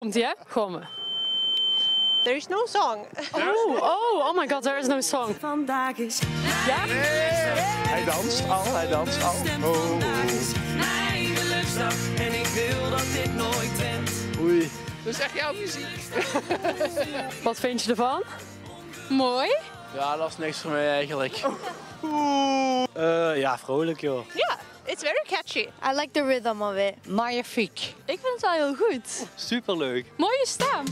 Komt ie, hè? Gewoon. There is no song. Oh my god, there is no song. Vandaag is Ja? Hij danst al. vandaag is mijn geluksdag en ik wil dat dit nooit wendt. Oei. Dat is echt jouw muziek. Wat vind je ervan? Mooi. Ja, dat is niks voor mij eigenlijk. Ja, vrolijk joh. Yeah, it's very catchy. I like the rhythm of it. Magnifiek. Ik vind het wel heel goed. Superleuk. Mooie stem.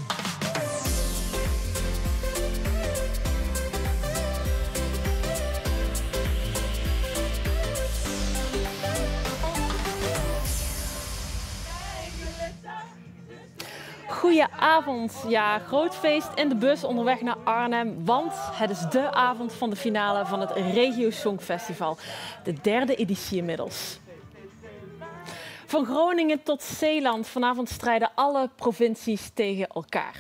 Goedenavond. Ja, groot feest in de bus onderweg naar Arnhem, want het is de avond van de finale van het Regio Songfestival. De 3e editie inmiddels. Van Groningen tot Zeeland, vanavond strijden alle provincies tegen elkaar.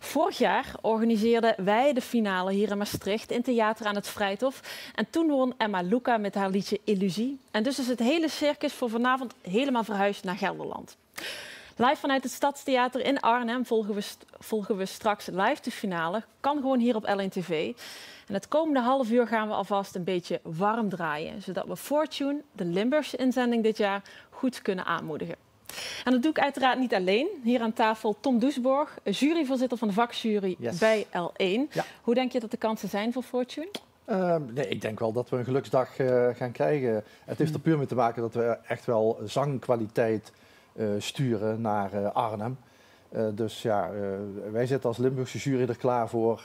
Vorig jaar organiseerden wij de finale hier in Maastricht in Theater aan het Vrijthof. En toen won Emma Luca met haar liedje Illusie. En dus is het hele circus voor vanavond helemaal verhuisd naar Gelderland. Live vanuit het Stadstheater in Arnhem volgen we straks live de finale. Kan gewoon hier op LNTV. En het komende half uur gaan we alvast een beetje warm draaien. Zodat we Fortune, de Limburgse inzending dit jaar, goed kunnen aanmoedigen. En dat doe ik uiteraard niet alleen. Hier aan tafel Tom Doesborg, juryvoorzitter van de vakjury bij L1. Ja. Hoe denk je dat de kansen zijn voor Fortune? Nee, ik denk wel dat we een geluksdag gaan krijgen. Het heeft er puur mee te maken dat we echt wel zangkwaliteit sturen naar Arnhem. Dus ja, wij zitten als Limburgse jury er klaar voor.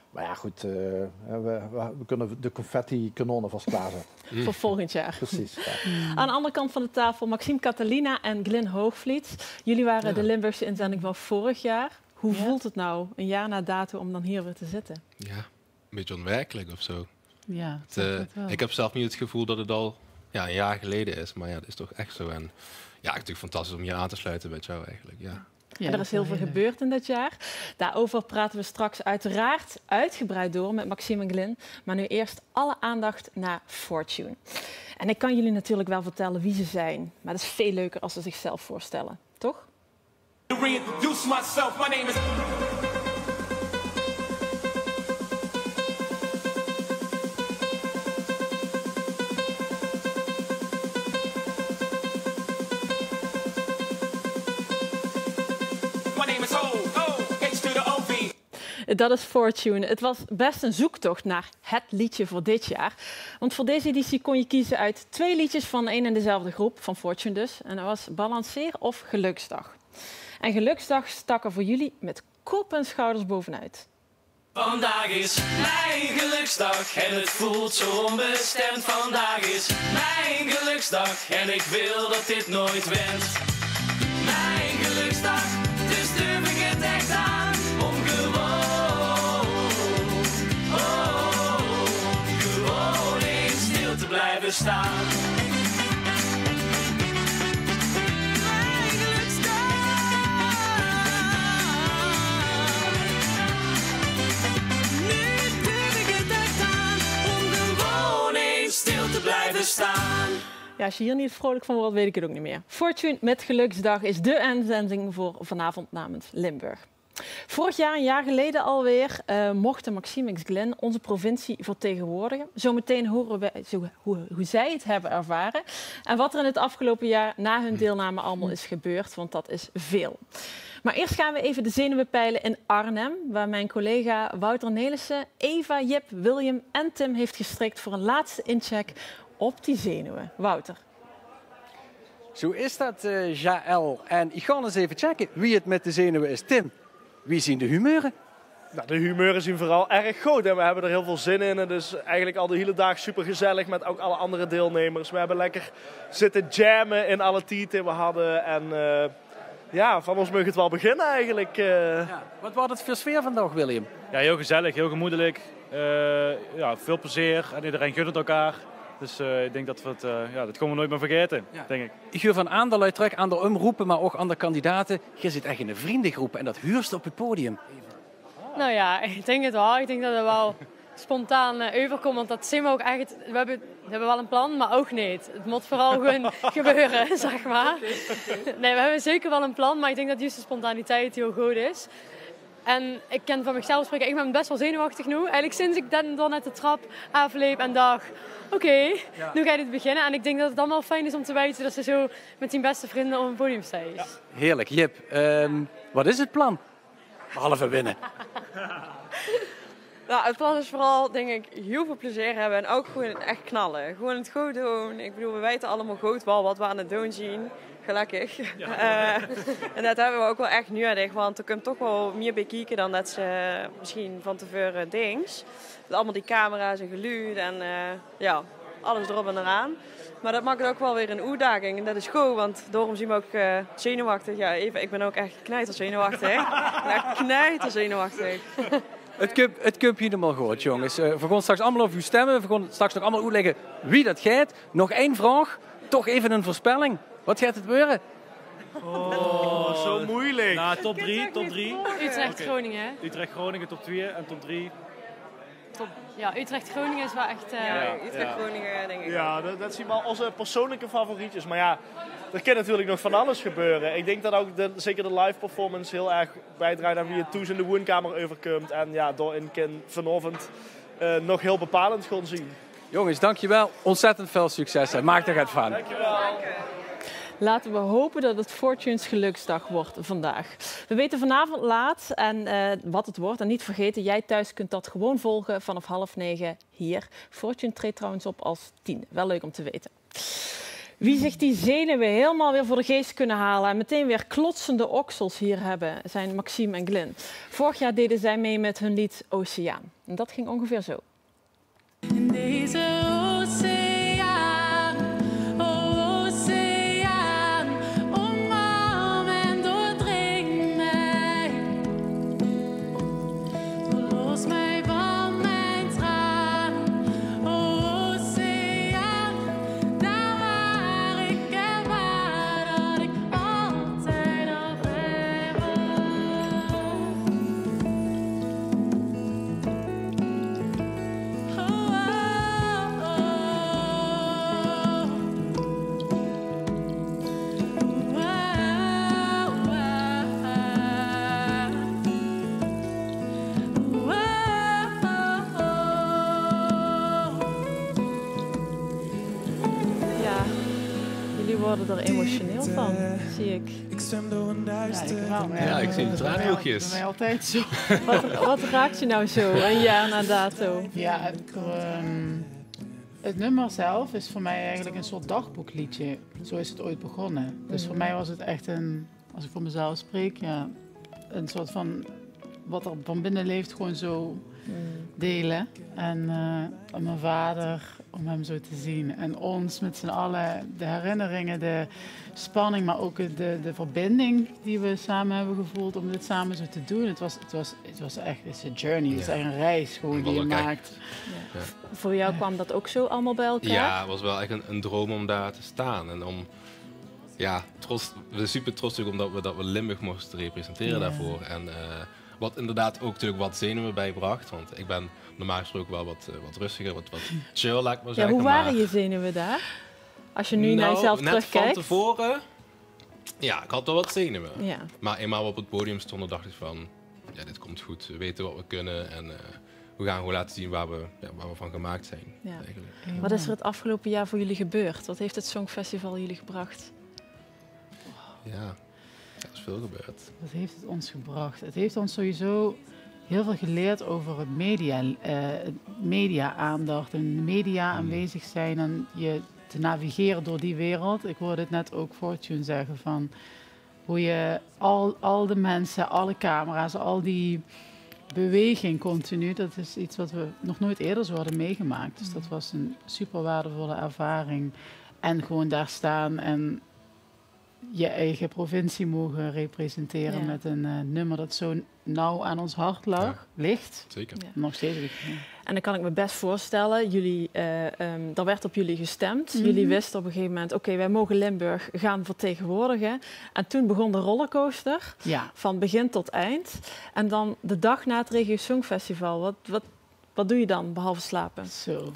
Maar ja, goed, we kunnen de confetti-kanonnen vast klaarzetten. Voor volgend jaar. Precies. Ja. Aan de andere kant van de tafel Maxime Catalina en Glyn Hoogvliet. Jullie waren de Limburgse inzending van vorig jaar. Hoe voelt het nou, een jaar na dato, om dan hier weer te zitten? Ja, een beetje onwerkelijk of zo. Ja, ik heb zelf niet het gevoel dat het al een jaar geleden is. Maar ja, dat is toch echt zo. En ja, natuurlijk fantastisch om hier aan te sluiten met jou eigenlijk, ja. Ja, er is heel veel gebeurd in dit jaar. Daarover praten we straks uiteraard uitgebreid door met Maxime en Glyn. Maar nu eerst alle aandacht naar Fortune. En ik kan jullie natuurlijk wel vertellen wie ze zijn. Maar het is veel leuker als ze zichzelf voorstellen, toch? Dat is Fortune. Het was best een zoektocht naar het liedje voor dit jaar. Want voor deze editie kon je kiezen uit 2 liedjes van één en dezelfde groep, van Fortune dus. En dat was Balanceer of Geluksdag. En Geluksdag stak er voor jullie met kop en schouders bovenuit. Vandaag is mijn geluksdag en het voelt zo onbestemd. Vandaag is mijn geluksdag en ik wil dat dit nooit wendt. Mijn geluksdag, dus durf ik het echt aan. Om gewoon eens stil te blijven staan. Mijn geluksdag. Nu durf ik het echt aan. Om gewoon eens stil te blijven staan. Ja, als je hier niet vrolijk van wordt, weet ik het ook niet meer. Fortune met Geluksdag is de inzending voor vanavond namens Limburg. Vorig jaar, een jaar geleden alweer, mochten Maxime en Glyn onze provincie vertegenwoordigen. Zometeen horen we hoe zij het hebben ervaren. En wat er in het afgelopen jaar na hun deelname allemaal is gebeurd, want dat is veel. Maar eerst gaan we even de zenuwen peilen in Arnhem, waar mijn collega Wouter Nelissen, Eva, Jip, William en Tim heeft gestrikt voor een laatste incheck op die zenuwen. Wouter. Zo is dat, Jaël. En ik ga eens even checken wie het met de zenuwen is. Tim, wie zien de humeuren? Nou, de humeuren zien vooral erg goed en we hebben er heel veel zin in. En dus eigenlijk al de hele dag super gezellig met ook alle andere deelnemers. We hebben lekker zitten jammen in alle tieten we hadden. En ja, van ons mag het wel beginnen eigenlijk. Ja. Wat was het voor sfeer vandaag, William? Ja, heel gezellig, heel gemoedelijk. Ja, veel plezier en iedereen gunt het elkaar. Dus ik denk dat we het, dat komen we nooit meer vergeten, denk ik. Ik geef van aan dat je terug aan de omroepen, maar ook aan de kandidaten. Je zit echt in een vriendengroep en dat huurst op het podium. Nou ja, ik denk het wel. Ik denk dat het wel spontaan overkomt. Want dat zien we ook echt. We hebben we hebben wel een plan, maar ook niet. Het moet vooral gewoon gebeuren, zeg maar. Nee, we hebben zeker wel een plan, maar ik denk dat juist de spontaniteit heel goed is. En ik kan van mezelf spreken, ik ben best wel zenuwachtig nu. Eigenlijk sinds ik dan net de trap afliep en dacht, oké, nu ga je dit beginnen. En ik denk dat het dan wel fijn is om te weten dat ze zo met zijn beste vrienden op een podium staat. Ja. Heerlijk. Jip, wat is het plan? Behalve winnen. Nou, het plan is vooral, denk ik, heel veel plezier hebben en ook gewoon echt knallen. Gewoon het goed doen. Ik bedoel, we weten allemaal goed wel wat we aan het doen zien. Gelukkig. Ja. En dat hebben we ook wel echt nodig, want er komt toch wel meer bij kijken dan dat ze misschien van tevoren denkt. Met allemaal die camera's en geluid en ja, alles erop en eraan. Maar dat maakt het ook wel weer een uitdaging en dat is goed, want daarom zien we ook zenuwachtig. Ja, even, ik ben ook echt knijterzenuwachtig. Echt knijterzenuwachtig. Het kunt helemaal goed, jongens. We gaan straks allemaal over uw stemmen. We gaan straks nog allemaal uitleggen wie dat gaat. Nog één vraag. Toch even een voorspelling. Wat gaat het worden? Oh, zo moeilijk. Nou, top 3. Utrecht-Groningen, hè? Utrecht-Groningen, top 2 en top 3. Ja, Utrecht-Groningen is wel echt... Utrecht-Groningen, denk ik. Ja, dat zien we al onze persoonlijke favorietjes. Maar ja, er kan natuurlijk nog van alles gebeuren. Ik denk dat ook zeker de live performance heel erg bijdraagt aan wie het toes in de woonkamer overkomt. En ja, daarin kan vanavond nog heel bepalend gaan zien. Jongens, dankjewel. Ontzettend veel succes en maak er het van. Dankjewel. Laten we hopen dat het Fortunes geluksdag wordt vandaag. We weten vanavond laat en wat het wordt. En niet vergeten, jij thuis kunt dat gewoon volgen vanaf 8:30 hier. Fortune treedt trouwens op als 10. Wel leuk om te weten. Wie zich die zenuwen helemaal weer voor de geest kunnen halen en meteen weer klotsende oksels hier hebben, zijn Maxime en Glyn. Vorig jaar deden zij mee met hun lied Oceaan. En dat ging ongeveer zo. In deze oceaan, oh oceaan, omarm en doordring mij. Verlos mij van mijn tranen, oh oceaan, daar waar ik ervaar dat ik altijd al bij was. Ja, jullie worden er emotioneel van, zie ik. Ja, ik zie de traanhoekjes. Bij mij altijd zo. Wat raakt je nou zo, een jaar na dato? Ja, het nummer zelf is voor mij eigenlijk een soort dagboekliedje. Zo is het ooit begonnen. Dus voor mij was het echt als ik voor mezelf spreek, ja, een soort van wat er van binnen leeft gewoon zo delen. En om mijn vader, om hem zo te zien. En ons met z'n allen, de herinneringen, de spanning, maar ook de verbinding die we samen hebben gevoeld om dit samen zo te doen. Het was echt een journey, het is echt een reis gewoon die je maakt. Ja. Voor jou kwam dat ook zo allemaal bij elkaar? Ja, het was wel echt een droom om daar te staan. En om, ja, we zijn super trots omdat we Limburg mochten representeren daarvoor. En wat inderdaad ook natuurlijk wat zenuwen bijbracht. Want ik ben normaal gesproken wel wat rustiger, wat chill, laat ik maar zeggen. Hoe waren je zenuwen daar? Als je nu naar jezelf terugkijkt. Net van tevoren, ja, ik had wel wat zenuwen. Ja. Maar eenmaal op het podium stonden, dacht ik van, ja, dit komt goed. We weten wat we kunnen en we gaan gewoon laten zien waar we van gemaakt zijn. Ja. Wat is er het afgelopen jaar voor jullie gebeurd? Wat heeft het Songfestival jullie gebracht? Ja, er is veel gebeurd. Wat heeft het ons gebracht? Het heeft ons sowieso heel veel geleerd over het media-aandacht en media aanwezig zijn en je te navigeren door die wereld. Ik hoorde het net ook Fortune zeggen van hoe je al de mensen, alle camera's, al die beweging continu, dat is iets wat we nog nooit eerder zo hadden meegemaakt. Dus dat was een super waardevolle ervaring. En gewoon daar staan en je eigen provincie mogen representeren met een nummer dat zo nauw aan ons hart ligt. Zeker. Ja. Nog steeds. En dan kan ik me best voorstellen, er werd op jullie gestemd. Jullie wisten op een gegeven moment, oké, wij mogen Limburg gaan vertegenwoordigen. En toen begon de rollercoaster, van begin tot eind. En dan de dag na het Regio Songfestival, wat doe je dan, behalve slapen? Zo.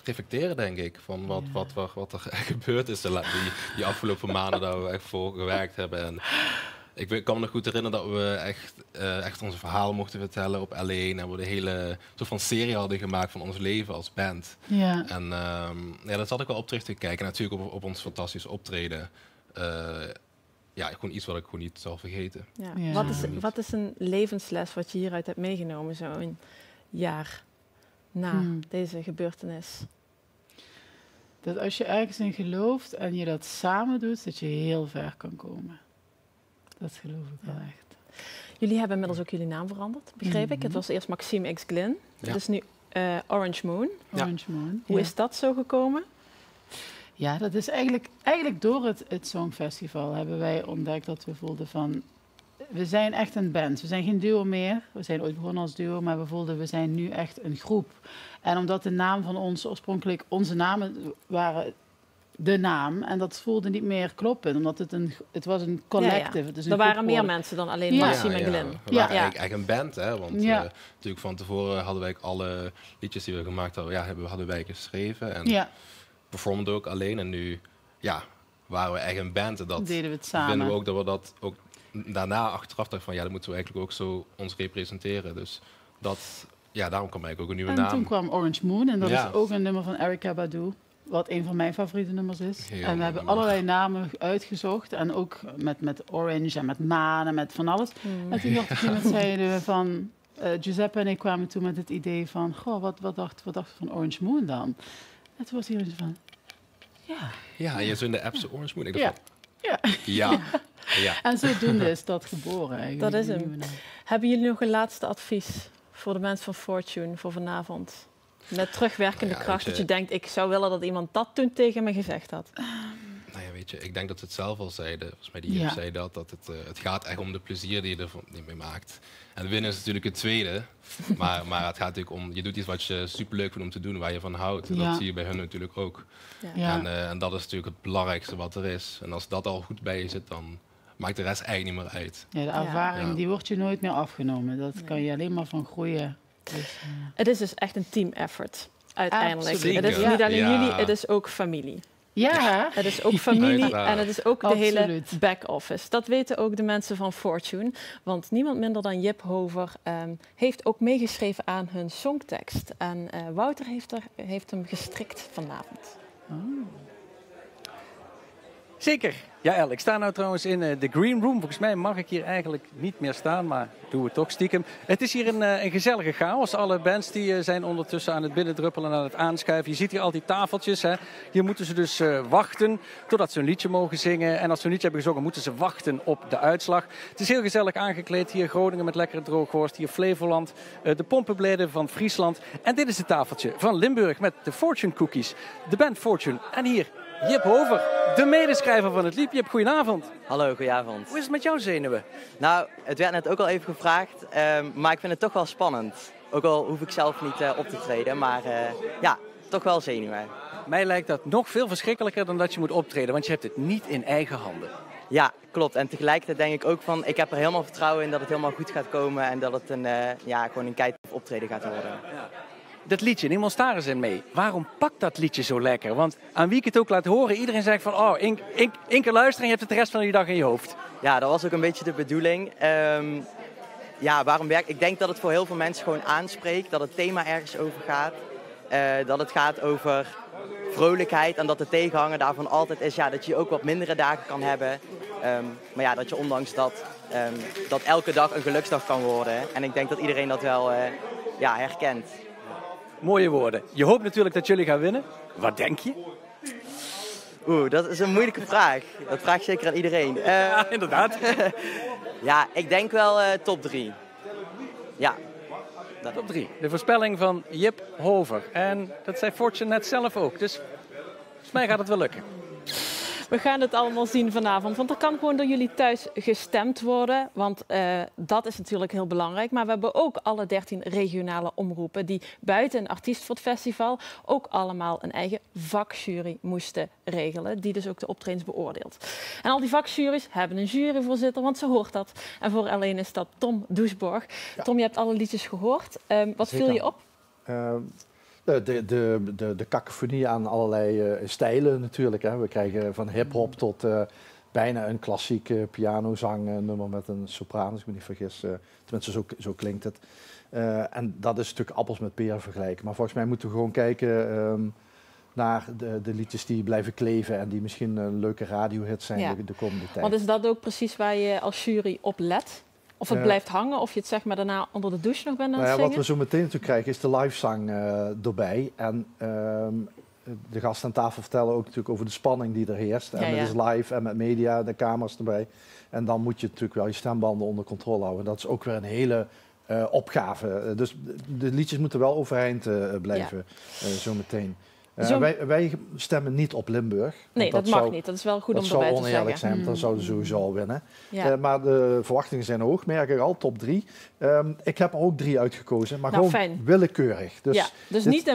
Reflecteren, denk ik, van wat er gebeurd is die afgelopen maanden dat we echt voor gewerkt hebben. En ik kan me nog goed herinneren dat we echt onze verhaal mochten vertellen op L1 en we de hele soort van serie hadden gemaakt van ons leven als band. Ja. En daar zat ik wel op terug te kijken. Natuurlijk op ons fantastische optreden. Gewoon iets wat ik gewoon niet zal vergeten. Ja. Ja. Wat is een levensles wat je hieruit hebt meegenomen, zo een jaar na deze gebeurtenis? Dat als je ergens in gelooft en je dat samen doet, dat je heel ver kan komen. Dat geloof ik wel echt. Jullie hebben inmiddels ook jullie naam veranderd, begreep ik. Het was eerst Maxime X Glynn. Ja. Het is nu Orange Moon. Orange Moon. Hoe is dat zo gekomen? Ja, dat is eigenlijk door het Songfestival hebben wij ontdekt dat we voelden van... We zijn echt een band. We zijn geen duo meer. We zijn ooit begonnen als duo, maar we voelden we zijn nu echt een groep. En omdat de naam van ons oorspronkelijk... Onze namen waren de naam en dat voelde niet meer kloppen. Omdat het was een collective. Ja. Het is een er waren groep meer geworden. mensen dan alleen Maxime en Glynn. We waren eigenlijk een band, hè. Want natuurlijk van tevoren hadden wij alle liedjes die we gemaakt hadden, hadden wij geschreven. En performden ook alleen. En nu waren we echt een band. En dat deden we het samen. vinden we ook dat we dat ook daarna achteraf dachten van dat moeten we eigenlijk ook zo ons representeren. Dus daarom kwam eigenlijk ook een nieuwe naam. En toen kwam Orange Moon en dat is ook een nummer van Erykah Badu. Wat een van mijn favoriete nummers is. En we hebben allerlei namen uitgezocht. En ook met Orange en met maan en met van alles. En toen dacht ik iemand zeiden van... Giuseppe en ik kwamen toen met het idee van... Goh, wat dacht je van Orange Moon dan? En toen was hij van... Ja, je zo in de app zo Orange Moon. Ik dacht En zodoende is dat geboren eigenlijk. Dat is hem. Hebben jullie nog een laatste advies voor de mensen van Fortune voor vanavond? Met terugwerkende kracht, dat je denkt, ik zou willen dat iemand dat toen tegen me gezegd had. Ik denk dat ze het zelf al zeiden. Volgens mij die zei dat het gaat echt om de plezier die je ervan mee maakt. En winnen is natuurlijk het tweede. maar het gaat natuurlijk om, je doet iets wat je superleuk vindt om te doen, waar je van houdt. En dat zie je bij hun natuurlijk ook. Ja. En dat is natuurlijk het belangrijkste wat er is. En als dat al goed bij je zit, dan maakt de rest eigenlijk niet meer uit. Ja, de ervaring die wordt je nooit meer afgenomen. Dat kan je alleen maar van groeien. Dus, het is dus echt een team effort, uiteindelijk. Absoluut. Het is niet alleen jullie, het is ook familie. Ja. Het is ook familie en het is ook de hele Absoluut. back-office. Dat weten ook de mensen van Fortune. Want niemand minder dan Jip Hover heeft ook meegeschreven aan hun songtekst. En Wouter heeft hem gestrikt vanavond. Zeker. Ja, El, ik sta nou trouwens in de Green Room. Volgens mij mag ik hier eigenlijk niet meer staan, maar doe het toch stiekem. Het is hier een gezellige chaos. Alle bands die zijn ondertussen aan het binnendruppelen en aan het aanschuiven. Je ziet hier al die tafeltjes. Hè. Hier moeten ze dus wachten totdat ze een liedje mogen zingen. En als ze een liedje hebben gezongen, moeten ze wachten op de uitslag. Het is heel gezellig aangekleed. Hier Groningen met lekkere droogworst. Hier Flevoland, de pompenbleden van Friesland. En dit is het tafeltje van Limburg met de Fortune Cookies. De band Fortune. En hier Jip Hover, de medeschrijver van het lied. Jip, goedenavond. Hallo, goedenavond. Hoe is het met jouw zenuwen? Nou, het werd net ook al even gevraagd, maar ik vind het toch wel spannend. Ook al hoef ik zelf niet op te treden, maar toch wel zenuwen. Mij lijkt dat nog veel verschrikkelijker dan dat je moet optreden, want je hebt het niet in eigen handen. Ja, klopt. En tegelijkertijd denk ik ook van, ik heb er helemaal vertrouwen in dat het helemaal goed gaat komen en dat het gewoon een keitof optreden gaat worden. Ja. Dat liedje, neem ons daar eens in mee. Waarom pakt dat liedje zo lekker? Want aan wie ik het ook laat horen, iedereen zegt van... oh, één keer luisteren en je hebt het de rest van die dag in je hoofd. Ja, dat was ook een beetje de bedoeling. Waarom werkt? Ik denk dat het voor heel veel mensen gewoon aanspreekt. Dat het thema ergens over gaat. Dat het gaat over vrolijkheid. En dat de tegenhanger daarvan altijd is dat je ook wat mindere dagen kan hebben. Maar dat je ondanks dat elke dag een geluksdag kan worden. En ik denk dat iedereen dat wel herkent. Mooie woorden. Je hoopt natuurlijk dat jullie gaan winnen. Wat denk je? Dat is een moeilijke vraag. Dat vraag ik zeker aan iedereen. Ja, inderdaad. Ik denk wel top 3. Ja. Top 3. De voorspelling van Jip Hover. En dat zei Fortune net zelf ook. Dus volgens mij gaat het wel lukken. We gaan het allemaal zien vanavond, want er kan gewoon door jullie thuis gestemd worden. Want dat is natuurlijk heel belangrijk. Maar we hebben ook alle 13 regionale omroepen die buiten een artiest voor het festival ook allemaal een eigen vakjury moesten regelen. Die dus ook de optredens beoordeelt. En al die vakjuries hebben een juryvoorzitter, want zo hoort dat. En voor alleen is dat Tom Doesborg. Ja. Tom, je hebt alle liedjes gehoord. Wat viel je op? De cacophonie aan allerlei stijlen natuurlijk. Hè. We krijgen van hip-hop tot bijna een klassiek pianozangnummer met een sopraan, als ik me niet vergis. Tenminste, zo klinkt het. En dat is natuurlijk appels met peren vergelijken. Maar volgens mij moeten we gewoon kijken naar de liedjes die blijven kleven en die misschien een leuke radiohit zijn de komende tijd. Want is dat ook precies waar je als jury op let? Of het blijft hangen, of je het zeg maar daarna onder de douche nog bent aan het zingen? Wat we zo meteen natuurlijk krijgen is de livezang erbij. En de gasten aan tafel vertellen ook natuurlijk over de spanning die er heerst. En het is live en met media, de camera's erbij. En dan moet je natuurlijk wel je stembanden onder controle houden. Dat is ook weer een hele opgave. Dus de liedjes moeten wel overeind blijven zo meteen. Wij stemmen niet op Limburg. Nee, dat mag niet. Dat is wel goed om erbij te zeggen. Dat zou oneerlijk zijn, want dan zouden ze sowieso al winnen. Ja. Maar de verwachtingen zijn hoog, merk ik al, top 3. Ik heb er ook 3 uitgekozen, maar gewoon willekeurig. Dus niet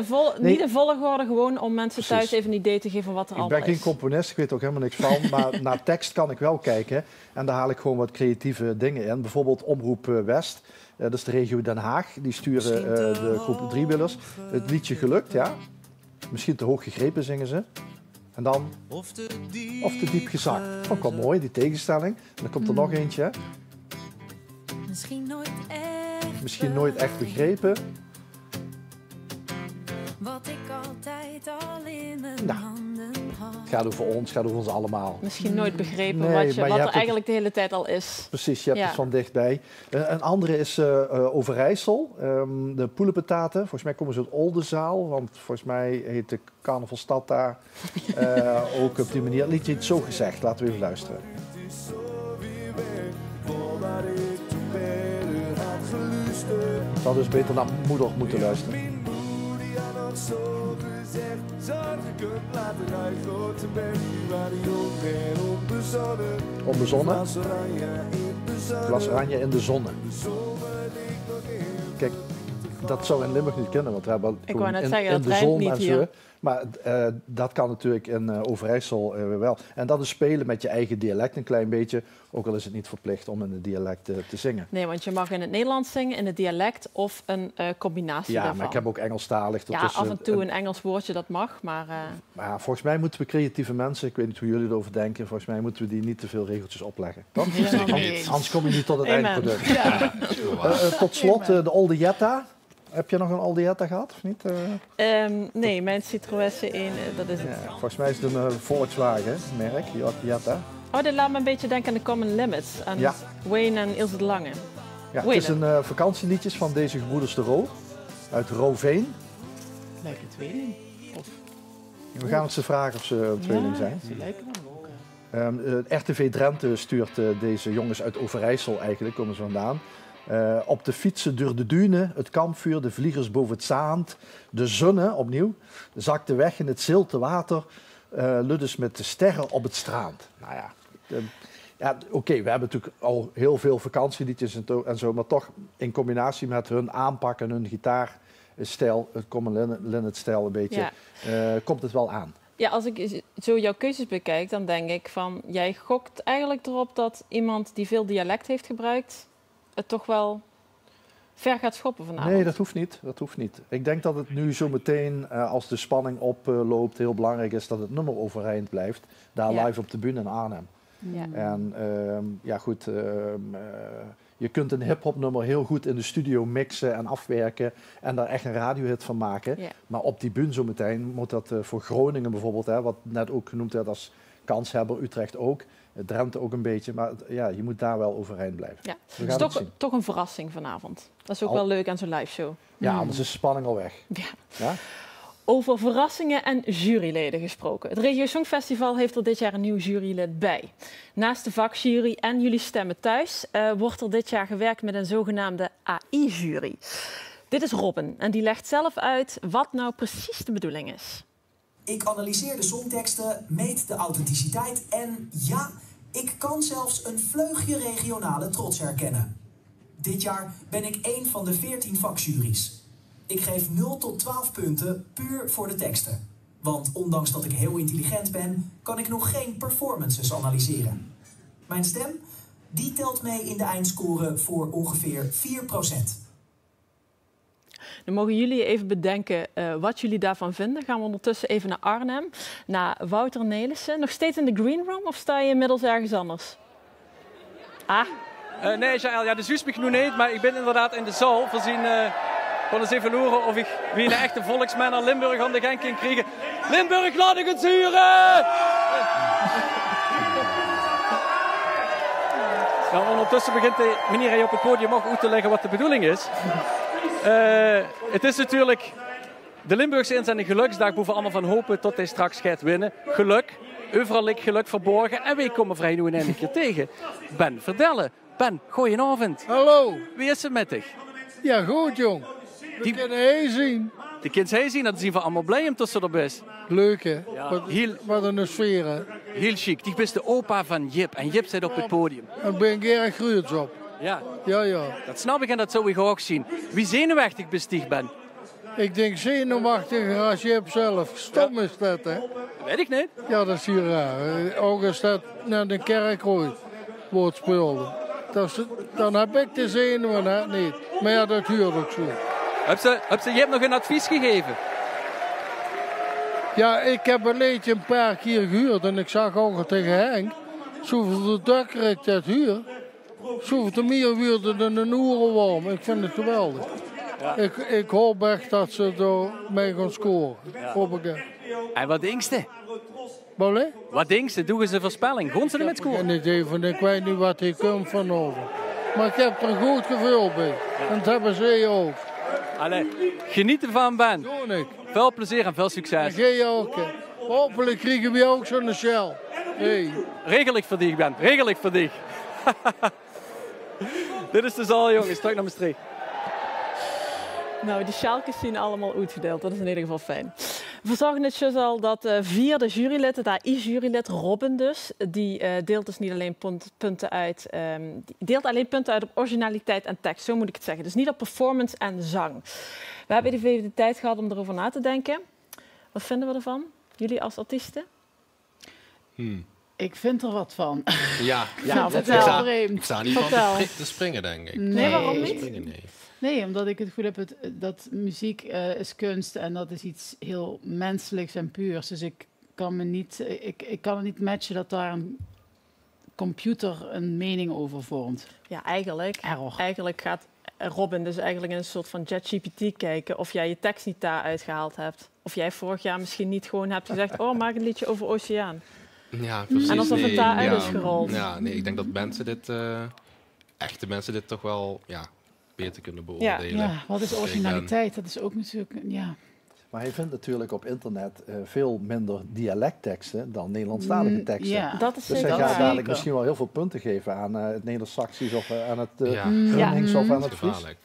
in volgorde, gewoon om mensen thuis even een idee te geven wat er al is. Ik ben geen componist, ik weet ook helemaal niks van, maar naar tekst kan ik wel kijken. En daar haal ik gewoon wat creatieve dingen in. Bijvoorbeeld Omroep West. Dat is de regio Den Haag. Die sturen de groep driewillers. Het liedje Gelukt, ja. Misschien te hoog gegrepen zingen ze. En dan of te diep gezakt. Vond ik wel mooi, die tegenstelling. En dan komt er nog eentje. Hè. Misschien nooit echt begrepen. Wat ik altijd al in mijn handen had. Het gaat over ons, het gaat over ons allemaal. Misschien nooit begrepen wat er eigenlijk de hele tijd al is. Precies, je hebt het van dichtbij. Een andere is Overijssel. De poelenpetaten. Volgens mij komen ze uit Oldenzaal. Want volgens mij heet de carnavalstad daar ook op die manier. Het liedje iets zo gezegd. Laten we even luisteren. Ik zou dus beter naar moeder moeten luisteren. Onbezonnen. Glas oranje in de zonne. Kijk, dat zou in Limburg niet kunnen, want we hebben ik wou net zeggen, in dat de zon niet en hier. zo. Maar dat kan natuurlijk in Overijssel wel. En dat is spelen met je eigen dialect een klein beetje. Ook al is het niet verplicht om in het dialect te zingen. Nee, want je mag in het Nederlands zingen, in het dialect of een combinatie daarvan. Ja, maar ik heb ook Engelstalig. Ja, af en toe een Engels woordje, dat mag. Maar volgens mij moeten we creatieve mensen, ik weet niet hoe jullie erover denken, volgens mij moeten we die niet te veel regeltjes opleggen. Toch? Anders kom je niet tot het eindproduct. Ja. Tot slot, de Olde Jetta. Heb je nog een Alde Jetta gehad, of niet? Nee, mijn Citroën C1, dat is het. Ja, volgens mij is het een Volkswagen-merk, Jetta. Oh, dit laat me een beetje denken aan de Common Limits. Aan Wayne en Ilse de Lange. Ja, het is een vakantieliedjes van deze gebroeders de Roo, uit Rooveen. Lijkt het tweeling? We gaan het ze vragen of ze tweeling zijn. Ze lijken wel ook. RTV Drenthe stuurt deze jongens uit Overijssel eigenlijk, komen ze vandaan. Op de fietsen door de duinen, het kampvuur, de vliegers boven het zaand, de zonne, opnieuw, zakte weg in het zilte water, luddes met de sterren op het strand. Nou ja, oké, we hebben natuurlijk al heel veel vakantieliedjes en zo, maar toch in combinatie met hun aanpak en hun gitaarstijl, het Common Linnet-stijl een beetje, komt het wel aan. Ja, als ik zo jouw keuzes bekijk, dan denk ik van, jij gokt eigenlijk erop dat iemand die veel dialect heeft gebruikt, het toch wel ver gaat schoppen vanavond. Nee, dat hoeft niet. Ik denk dat het nu zo meteen, als de spanning oploopt, heel belangrijk is dat het nummer overeind blijft. Daar live op de bühne in Arnhem. Ja. En je kunt een hip-hop nummer heel goed in de studio mixen en afwerken en daar echt een radiohit van maken. Ja. Maar op die bühne zo meteen moet dat voor Groningen bijvoorbeeld, wat net ook genoemd werd als kanshebber, Utrecht ook. Drenthe ook een beetje, maar ja, je moet daar wel overeind blijven. Ja. Het is toch een verrassing vanavond. Dat is ook wel leuk aan zo'n live show. Ja, anders is de spanning al weg. Ja? Over verrassingen en juryleden gesproken. Het Regio Songfestival heeft er dit jaar een nieuw jurylid bij. Naast de vakjury en jullie stemmen thuis wordt er dit jaar gewerkt met een zogenaamde AI-jury. Dit is Robin en die legt zelf uit wat nou precies de bedoeling is. Ik analyseer de songteksten, meet de authenticiteit en ja, ik kan zelfs een vleugje regionale trots herkennen. Dit jaar ben ik één van de 14 vakjuries. Ik geef 0 tot 12 punten puur voor de teksten. Want ondanks dat ik heel intelligent ben, kan ik nog geen performances analyseren. Mijn stem, die telt mee in de eindscore voor ongeveer 4%. Dan mogen jullie even bedenken wat jullie daarvan vinden. Gaan we ondertussen even naar Arnhem, naar Wouter Nelissen. Nog steeds in de green room of sta je inmiddels ergens anders? Nee, Jaël, ja, de zus me nu niet, maar ik ben inderdaad in de zaal. Voorzien van eens even horen of ik wie een echte volksman naar Limburg aan de gang kan krijgen. Limburg, laat ik het zuren! Nou, ondertussen begint de meneer hier op het podium ook uit te leggen wat de bedoeling is. Het is natuurlijk de Limburgse inzending Geluksdag, boven allemaal van hopen tot hij straks gaat winnen. Geluk, overal ligt geluk verborgen en wij komen vrij nu een keer tegen. Ben Verdelle. Ben, goedenavond. Hallo. Wie is er met dich? Ja, goed jong. Die kunnen hij zien. Die kind hij zien, dat zien we allemaal blij om tussen de best. Leuk hè? Ja. Wat een sfeer hè? Heel chic. Die is de opa van Jip en Jip zit op het podium. Ik ben erg gruurs op. Ja. Ja. Dat snap ik en dat zou ik ook zien. Wie zenuwachtig besticht ben? Ik denk zenuwachtiger als Jip zelf. Stom is dat hè? Weet ik niet. Ja, dat is heel raar. Ook als dat naar de kerk ooit wordt speelde. Dan heb ik de zenuwen hè? Niet. Maar ja, dat huurt ook zo. Heb ze Jip nog een advies gegeven? Ja, ik heb een liedje een paar keer gehuurd en ik zag ook tegen Henk. Zoveel drukker ik dat huur, zoveel te meer huurde dan een oerenworm. Ik vind het geweldig. Ja. Ik hoop echt dat ze door mij gaan scoren. Ja. Hoop ik. En wat denk je? Bolle? Wat denk je? Doen ze een voorspelling? Gaan ze er met scoren? Ik weet niet wat hij komt van over. Maar ik heb er een goed gevoel bij. Ja. En dat hebben ze ook. Allee, geniet ervan, Ben. Doe ik. Veel plezier en veel succes. En jij ook. Hopelijk krijgen we ook zo'n shell. Hey. Regel ik voor dich, Ben. Regel ik voor dich. Dit is de zaal, jongens. Terug naar Maastricht. Nou, die sjaaltjes zien allemaal uitgedeeld. Dat is in ieder geval fijn. We zagen het dus al dat vierde jurylid, het AI-jurylid, Robin dus, die deelt dus niet alleen punten uit, die deelt alleen punten uit op originaliteit en tekst, zo moet ik het zeggen. Dus niet op performance en zang. We hebben even de tijd gehad om erover na te denken. Wat vinden we ervan, jullie als artiesten? Ik vind er wat van. Ja, Nou, vertel. Ik sta niet van te springen, denk ik. Nee, waarom niet? Nee, omdat ik het gevoel heb dat muziek is kunst en dat is iets heel menselijks en puurs. Dus ik kan het niet matchen dat daar een computer een mening over vormt. Ja, eigenlijk gaat Robin dus eigenlijk in een soort van ChatGPT kijken of jij je tekst niet daaruit gehaald hebt. Of jij vorig jaar misschien niet gewoon hebt gezegd, oh, maak een liedje over Oceaan. Ja, precies. En alsof het daaruit is gerold. Ja, nee, ik denk dat mensen echte mensen dit toch wel beter kunnen beoordelen. Ja, wat is originaliteit? Dat is ook natuurlijk, Maar je vindt natuurlijk op internet veel minder dialectteksten dan Nederlandstalige teksten. Ja, dat is dus zeker. hij gaat dadelijk misschien wel heel veel punten geven aan het Neder-Saxisch of aan het Gronings of aan het Fries.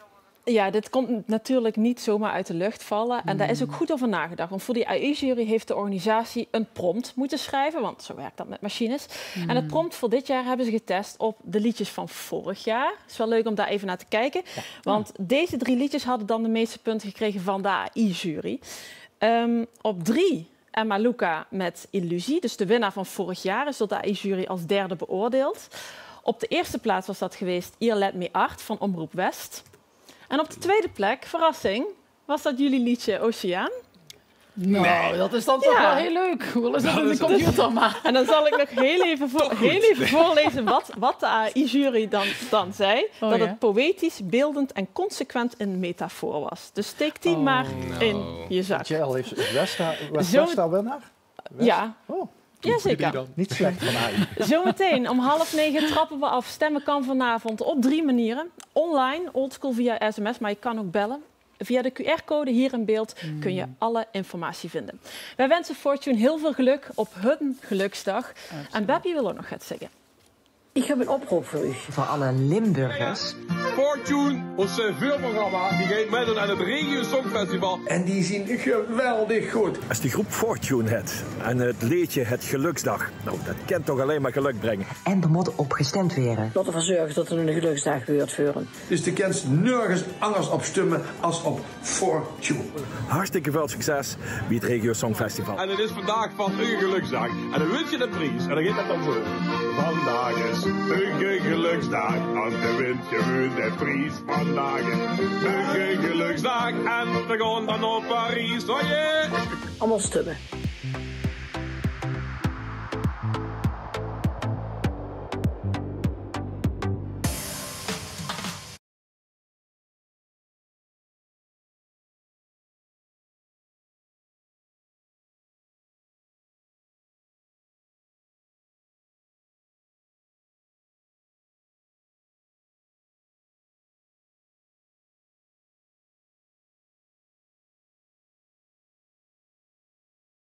Ja, dit komt natuurlijk niet zomaar uit de lucht vallen. En daar is ook goed over nagedacht. Want voor die AI-jury heeft de organisatie een prompt moeten schrijven. Want zo werkt dat met machines. En het prompt voor dit jaar hebben ze getest op de liedjes van vorig jaar. Het is wel leuk om daar even naar te kijken. Ja. Want deze 3 liedjes hadden dan de meeste punten gekregen van de AI-jury. Op 3 Emma Luca met Illusie. Dus de winnaar van vorig jaar is door de AI-jury als derde beoordeeld. Op de eerste plaats was dat geweest Hier Let Me Art van Omroep West. En op de tweede plek, verrassing, was dat jullie liedje Oceaan. Nou, dat is dan toch wel heel leuk. Hoe is dat in de computer maar? En dan zal ik nog heel even voorlezen wat de AI-jury dan zei. Dat het poëtisch, beeldend en consequent een metafoor was. Dus steek die maar in je zak. JL heeft West daar winnaar? Ja. Jazeker. Niet slecht van AI. Zometeen om 8:30 trappen we af. Stemmen kan vanavond op 3 manieren. Online, oldschool via sms, maar je kan ook bellen. Via de QR-code hier in beeld kun je alle informatie vinden. Wij wensen Fortune heel veel geluk op hun geluksdag. En Beppie wil ook nog het zeggen. Ik heb een oproep voor u. Voor alle Limburgers. Fortune, ons vuurprogramma, die gaat meedoen aan het Regio Songfestival. En die zien geweldig goed. Als die groep Fortune het en het liedje Het Geluksdag, nou dat kan toch alleen maar geluk brengen. En er moet op gestemd worden. Tot ervoor zorgen dat er een geluksdag gebeurt voeren. Dus de kent nergens anders op stemmen als op Fortune. Hartstikke veel succes bij het Regio Songfestival. En het is vandaag van een geluksdag. En dan wint je de prijs. En dan gaat het dan zo. Vandaag is een geluksdag. En dan wint je de Vries. Vandaag is mijn geluksdag en we gaan dan naar Parijs. Oh yeah. Allemaal stemmen.